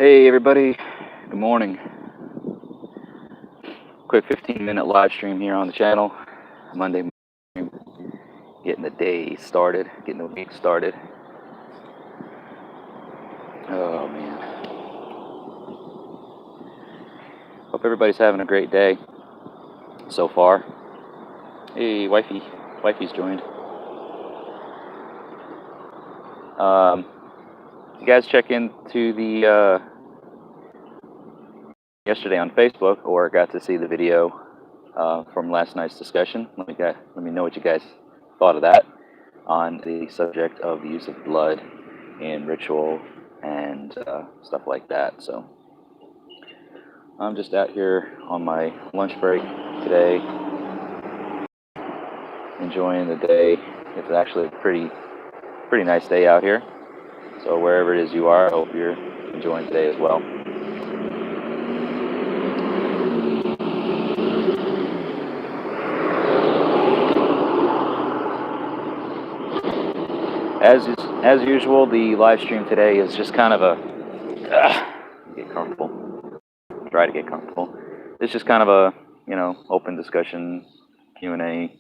Hey everybody, good morning. Quick 15-minute live stream here on the channel. Monday morning, getting the day started, getting the week started. Oh man. Hope everybody's having a great day so far. Hey wifey's joined. You guys check into the yesterday on Facebook or got to see the video from last night's discussion? Let me know what you guys thought of that on the subject of the use of blood in ritual and stuff like that. So I'm just out here on my lunch break today, enjoying the day. It's actually a pretty nice day out here. So wherever it is you are, I hope you're enjoying today as well. As usual, the live stream today is just kind of a get comfortable. Try to get comfortable. It's just kind of a open discussion, Q&A.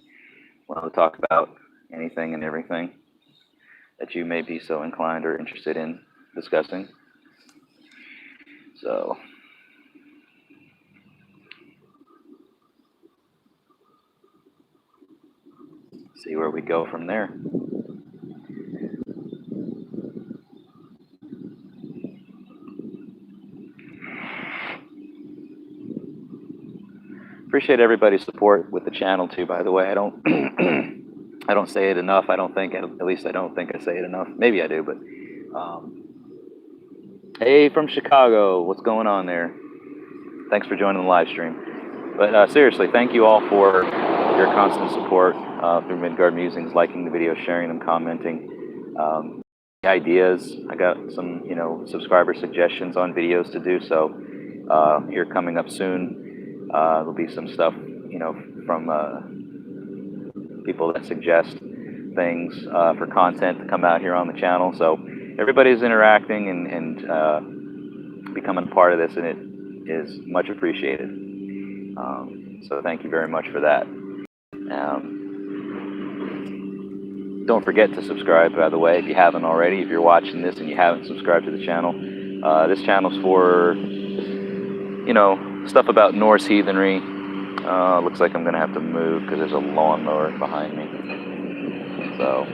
Want to talk about anything and everything that you may be so inclined or interested in discussing. So see where we go from there. Appreciate everybody's support with the channel too, by the way. I don't I don't say it enough. I don't think, at least I don't think I say it enough. Maybe I do, but hey from Chicago, what's going on there? Thanks for joining the live stream. But seriously, thank you all for your constant support through Midgard Musings, liking the videos, sharing them, commenting. Ideas. I got some, subscriber suggestions on videos to do. So here coming up soon, there'll be some stuff, from people that suggest things for content to come out here on the channel. So everybody's interacting and becoming a part of this, and it is much appreciated. So thank you very much for that. Don't forget to subscribe, by the way, if you haven't already. If you're watching this and you haven't subscribed to the channel, this channel's for, stuff about Norse heathenry. Looks like I'm going to have to move because there's a lawnmower behind me. So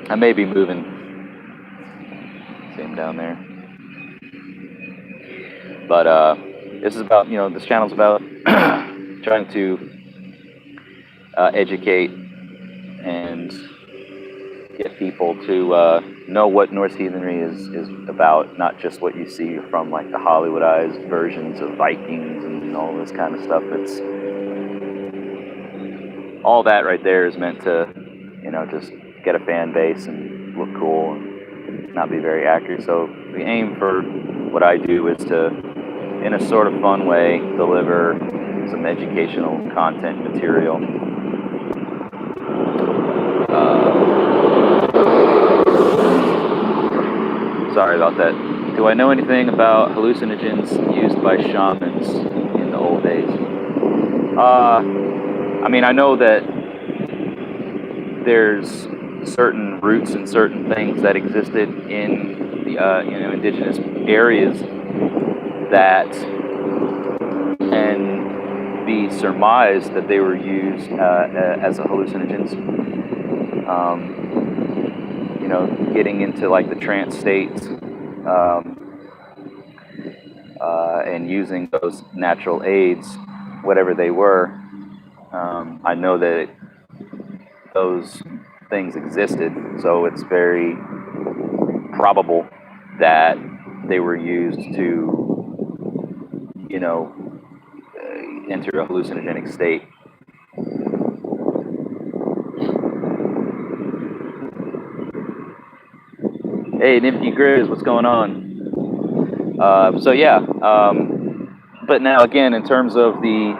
I may be moving. See him down there. But this is about, this channel's about trying to educate and get people to know what Norse heathenry is about, not just what you see from like the Hollywoodized versions of Vikings and all this kind of stuff. It's all that right there is meant to, just get a fan base and look cool and not be very accurate. So the aim for what I do is to, in a sort of fun way, deliver some educational content material. Sorry about that. Do I know anything about hallucinogens used by shamans in the old days? I mean, I know that there's certain roots and certain things that existed in the indigenous areas that can be surmised that they were used as a hallucinogens. Getting into like the trance states and using those natural aids, whatever they were. I know that those things existed, so it's very probable that they were used to, enter a hallucinogenic state. Hey, Nifty Grizz, what's going on? So yeah, but now again, in terms of the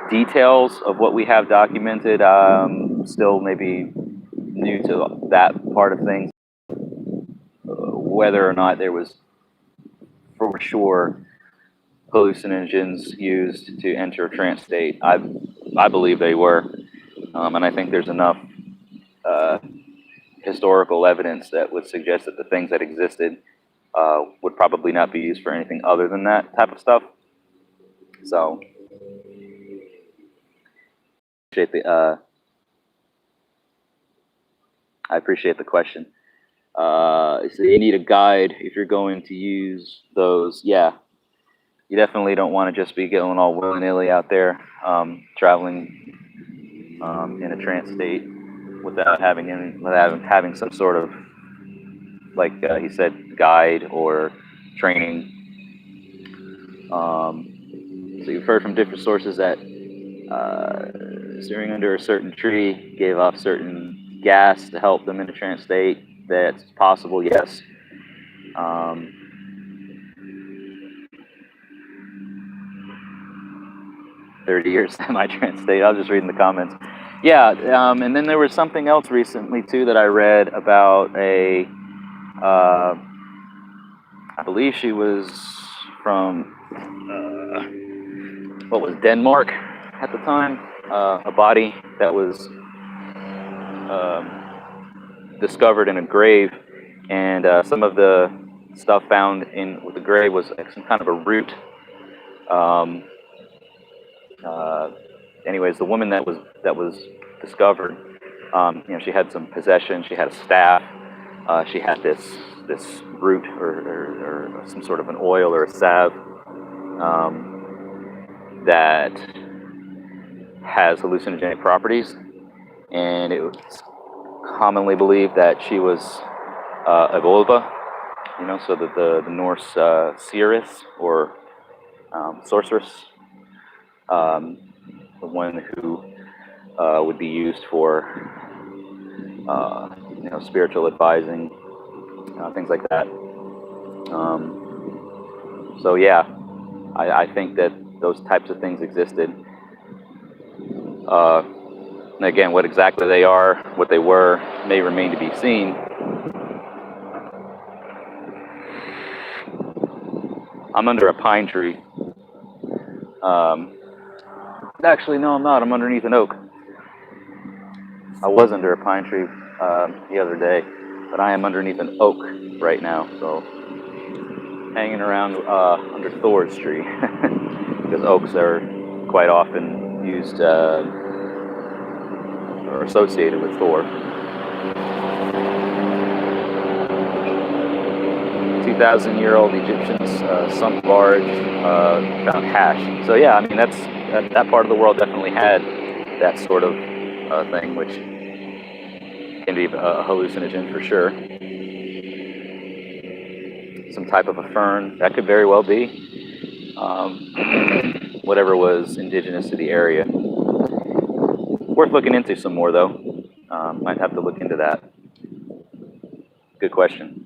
details of what we have documented, still maybe new to that part of things, whether or not there was for sure hallucinogens used to enter a trance state. I believe they were, and I think there's enough historical evidence that would suggest that the things that existed would probably not be used for anything other than that type of stuff. So, I appreciate the question. So you need a guide if you're going to use those. Yeah, you definitely don't want to just be going all willy-nilly out there, traveling in a trance state without having some sort of, like he said, guide or training. So you've heard from different sources that steering under a certain tree gave off certain gas to help them in a trance state. That's possible, yes. 30 years semi-trance state. I was just reading the comments. Yeah, and then there was something else recently too that I read about I believe she was from what was Denmark at the time, a body that was discovered in a grave, and some of the stuff found in with the grave was like some kind of a root. Anyways, the woman that was discovered, she had some possession. She had a staff. She had this root or some sort of an oil or a salve that has hallucinogenic properties, and it was commonly believed that she was a Volva, so that the Norse seeress or sorceress, the one who would be used for spiritual advising, things like that. So yeah, I think that those types of things existed. And again, what exactly they are, what they were, may remain to be seen. I'm under a pine tree. Actually, no, I'm not. I'm underneath an oak. I was under a pine tree the other day, but I am underneath an oak right now, so hanging around under Thor's tree, because oaks are quite often used or associated with Thor. 2,000-year-old Egyptians sunk barge found hash. So yeah, I mean that part of the world definitely had that sort of thing, which can be a hallucinogen for sure. Some type of a fern, that could very well be. Whatever was indigenous to the area. Worth looking into some more though. Might have to look into that. Good question.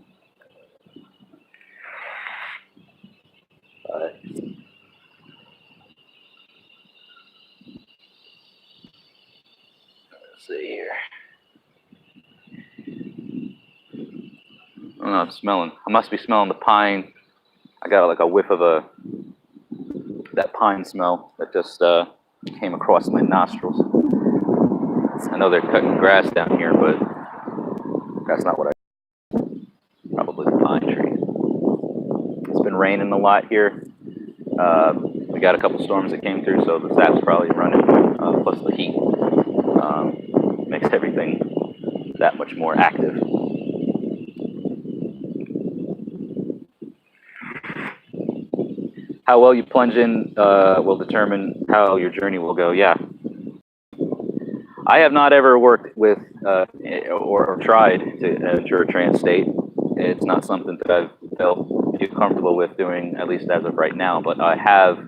Let's see here. I don't know, I'm smelling. I must be smelling the pine. I got like a whiff of that pine smell that just came across my nostrils. I know they're cutting grass down here, but that's not what I. Probably the pine tree. It's been raining a lot here. We got a couple storms that came through, so the sap's probably running. Plus the heat makes everything that much more active. How well you plunge in will determine how your journey will go. Yeah. I have not ever worked with or tried to enter a trance state. It's not something that I've felt too comfortable with doing, at least as of right now. But I have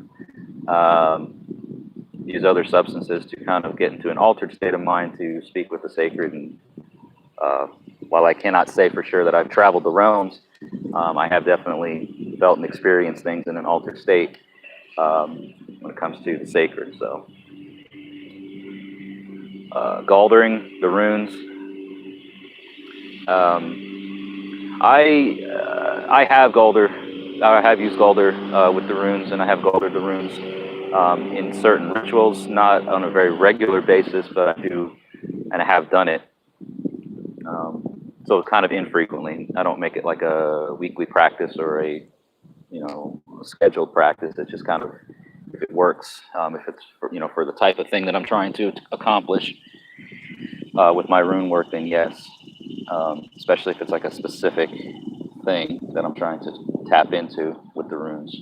used other substances to kind of get into an altered state of mind to speak with the sacred. And while I cannot say for sure that I've traveled the realms, I have definitely felt and experienced things in an altered state when it comes to the sacred. So. Galdering, the runes. I have Galder I have used Galder with the runes, and I have Galdered the runes in certain rituals, not on a very regular basis, but I do, and I have done it. So it's kind of infrequently. I don't make it like a weekly practice or a scheduled practice. It's just kind of, if it works, if it's for the type of thing that I'm trying to accomplish with my rune work, then yes. Especially if it's like a specific thing that I'm trying to tap into with the runes.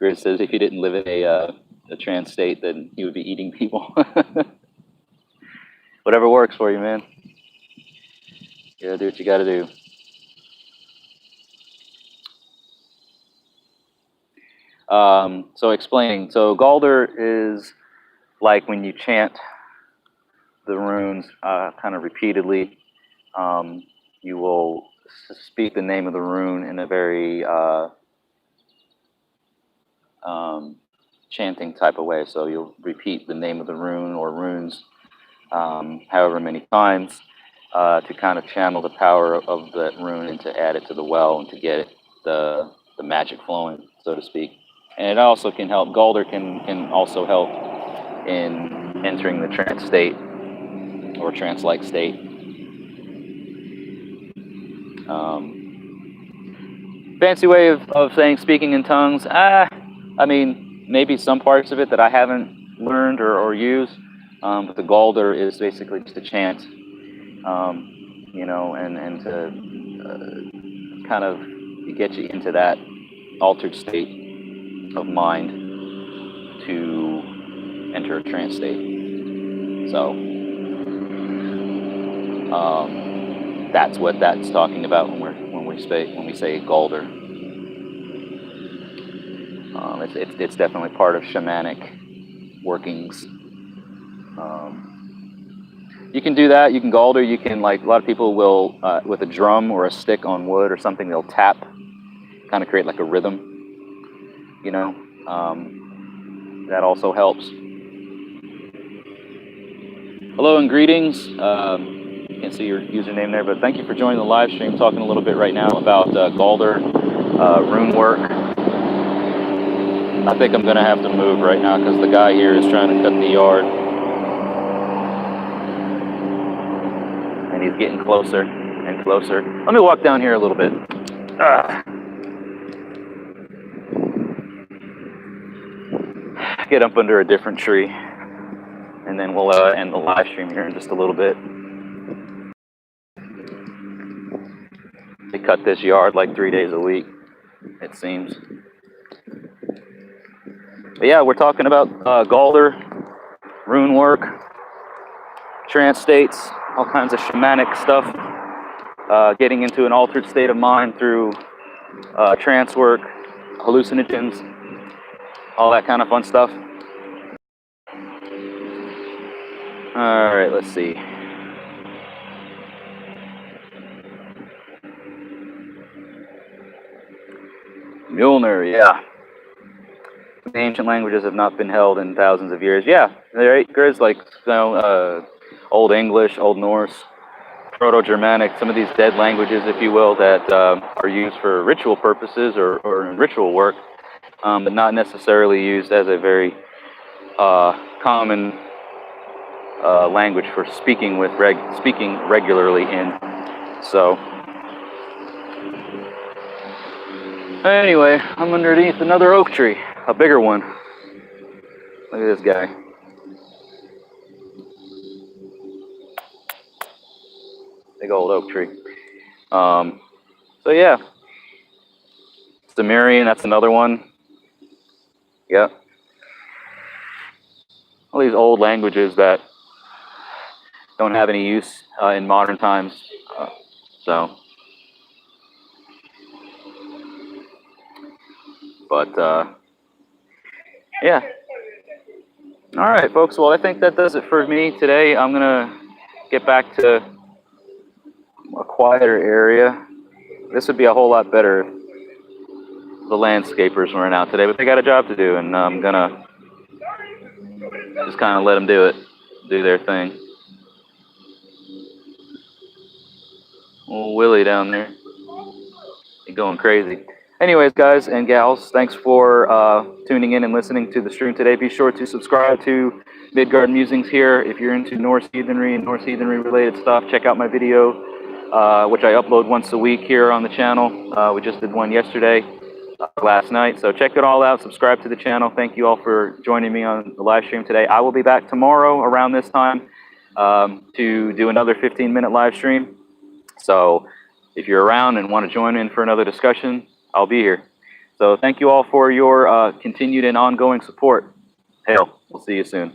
Grizz says if he didn't live in a trance state, then he would be eating people. Whatever works for you, man. You gotta do what you gotta do. So explaining. So Galder is like when you chant the runes kind of repeatedly. You will speak the name of the rune in a very chanting type of way. So you'll repeat the name of the rune or runes however many times to kind of channel the power of that rune and to add it to the well and to get the magic flowing, so to speak. And it also can help. Galder can also help in entering the trance state or trance-like state. Fancy way of saying speaking in tongues. I mean, maybe some parts of it that I haven't learned or used. But the Galder is basically just a chant, and to kind of get you into that altered state of mind to enter a trance state. So that's what that's talking about when we say Galder. It's definitely part of shamanic workings. You can do that. You can Galder. You can, like, a lot of people will with a drum or a stick on wood or something, they'll tap, kind of create like a rhythm. That also helps. Hello and greetings. Can't see your username there, but thank you for joining the live stream. Talking a little bit right now about Galder rune work. I think I'm going to have to move right now because the guy here is trying to cut the yard. And he's getting closer and closer. Let me walk down here a little bit. Get up under a different tree. And then we'll end the live stream here in just a little bit. They cut this yard like 3 days a week, it seems. But yeah, we're talking about Galder, rune work, trance states, all kinds of shamanic stuff, getting into an altered state of mind through trance work, hallucinogens, all that kind of fun stuff. All right, let's see. Mjolnir, yeah. The ancient languages have not been held in thousands of years. Yeah, right. There's like Old English, Old Norse, Proto-Germanic, some of these dead languages, if you will, that are used for ritual purposes or in ritual work, but not necessarily used as a very common language for speaking regularly in. So anyway, I'm underneath another oak tree, a bigger one. Look at this guy. Big old oak tree. So yeah, Sumerian, that's another one. Yep. All these old languages that don't have any use in modern times. Yeah. All right, folks. Well, I think that does it for me today. I'm gonna get back to a quieter area. This would be a whole lot better if the landscapers weren't out today, but they got a job to do, and I'm gonna just kind of let them do their thing. Little Willie down there. He's going crazy. Anyways, guys and gals, thanks for tuning in and listening to the stream today. Be sure to subscribe to Midgard Musings here. If you're into Norse heathenry and Norse heathenry related stuff, check out my video, which I upload once a week here on the channel. We just did one yesterday, last night. So check it all out. Subscribe to the channel. Thank you all for joining me on the live stream today. I will be back tomorrow around this time to do another 15-minute live stream. So if you're around and want to join in for another discussion, I'll be here. So thank you all for your continued and ongoing support. Hail. We'll see you soon.